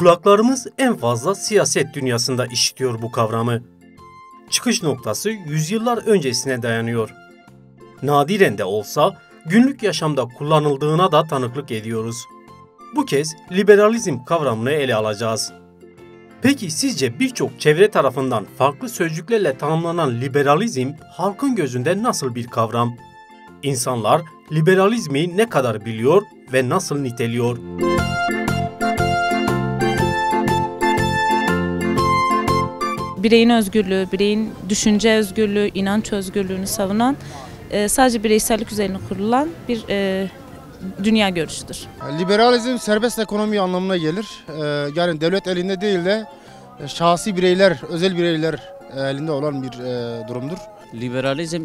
Kulaklarımız en fazla siyaset dünyasında işitiyor bu kavramı. Çıkış noktası yüzyıllar öncesine dayanıyor. Nadiren de olsa günlük yaşamda kullanıldığına da tanıklık ediyoruz. Bu kez liberalizm kavramını ele alacağız. Peki sizce birçok çevre tarafından farklı sözcüklerle tanımlanan liberalizm halkın gözünde nasıl bir kavram? İnsanlar liberalizmi ne kadar biliyor ve nasıl niteliyor? Bireyin özgürlüğü, bireyin düşünce özgürlüğü, inanç özgürlüğünü savunan, sadece bireysellik üzerine kurulan bir dünya görüşüdür. Liberalizm serbest ekonomi anlamına gelir. Yani devlet elinde değil de şahsi bireyler, özel bireyler elinde olan bir durumdur. Liberalizm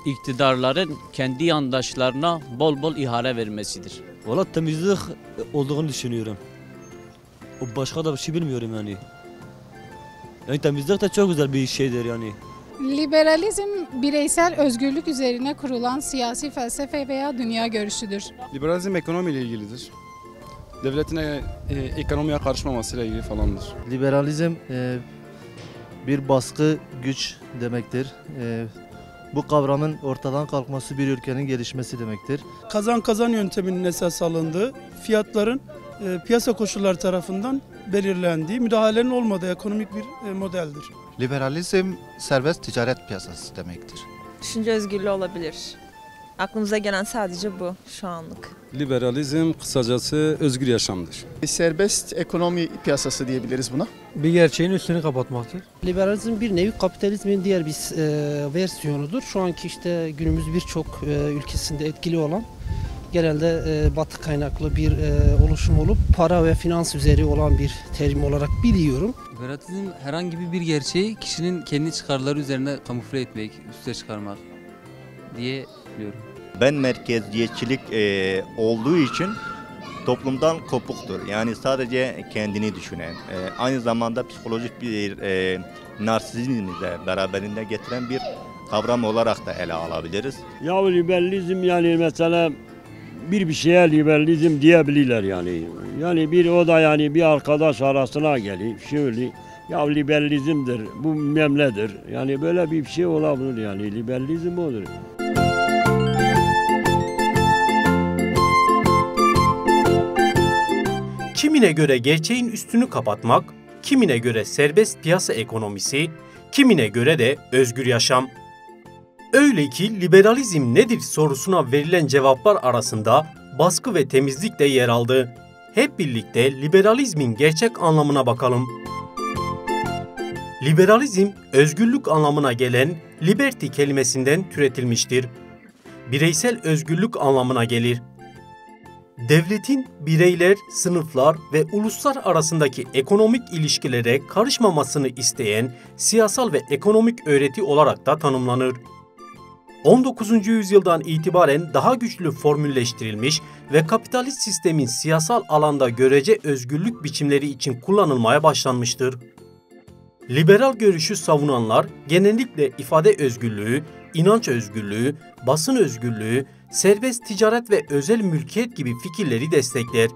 iktidarların kendi yandaşlarına bol bol ihale vermesidir. Valla temizlik olduğunu düşünüyorum. O başka da bir şey bilmiyorum yani. Yani temizlik de çok güzel bir şeydir yani. Liberalizm bireysel özgürlük üzerine kurulan siyasi felsefe veya dünya görüşüdür. Liberalizm ekonomiyle ilgilidir. Devletin ekonomiye karışmamasıyla ilgili falandır. Liberalizm bir baskı güç demektir. Bu kavramın ortadan kalkması bir ülkenin gelişmesi demektir. Kazan yönteminin esas alındığı, fiyatların piyasa koşulları tarafından belirlendiği, müdahalenin olmadığı ekonomik bir modeldir. Liberalizm serbest ticaret piyasası demektir. Düşünce özgürlüğü olabilir. Aklımıza gelen sadece bu şu anlık. Liberalizm kısacası özgür yaşamdır. Serbest ekonomi piyasası diyebiliriz buna. Bir gerçeğin üstünü kapatmaktır. Liberalizm bir nevi kapitalizmin diğer bir versiyonudur. Şu anki işte günümüz birçok ülkesinde etkili olan, genelde batı kaynaklı bir oluşum olup para ve finans üzeri olan bir terim olarak biliyorum. Liberalizm herhangi bir gerçeği kişinin kendi çıkarları üzerine kamufle etmek, üste çıkarmak diye biliyorum. Ben merkeziyetçilik olduğu için toplumdan kopuktur. Yani sadece kendini düşünen, aynı zamanda psikolojik bir narsizmini de beraberinde getiren bir kavram olarak da ele alabiliriz. Ya liberalizm yani mesela bir şeye liberalizm diyebilirler yani. Yani bir o da yani bir arkadaş arasına gelip şöyle ya liberalizmdir, bu memledir. Yani böyle bir şey olabilir yani liberalizm olur. Kimine göre gerçeğin üstünü kapatmak, kimine göre serbest piyasa ekonomisi, kimine göre de özgür yaşam. Öyle ki liberalizm nedir sorusuna verilen cevaplar arasında baskı ve temizlik de yer aldı. Hep birlikte liberalizmin gerçek anlamına bakalım. Liberalizm, özgürlük anlamına gelen liberty kelimesinden türetilmiştir. Bireysel özgürlük anlamına gelir. Devletin bireyler, sınıflar ve uluslar arasındaki ekonomik ilişkilere karışmamasını isteyen siyasal ve ekonomik öğreti olarak da tanımlanır. 19. yüzyıldan itibaren daha güçlü formülleştirilmiş ve kapitalist sistemin siyasal alanda görece özgürlük biçimleri için kullanılmaya başlanmıştır. Liberal görüşü savunanlar genellikle ifade özgürlüğü, inanç özgürlüğü, basın özgürlüğü, serbest ticaret ve özel mülkiyet gibi fikirleri destekler.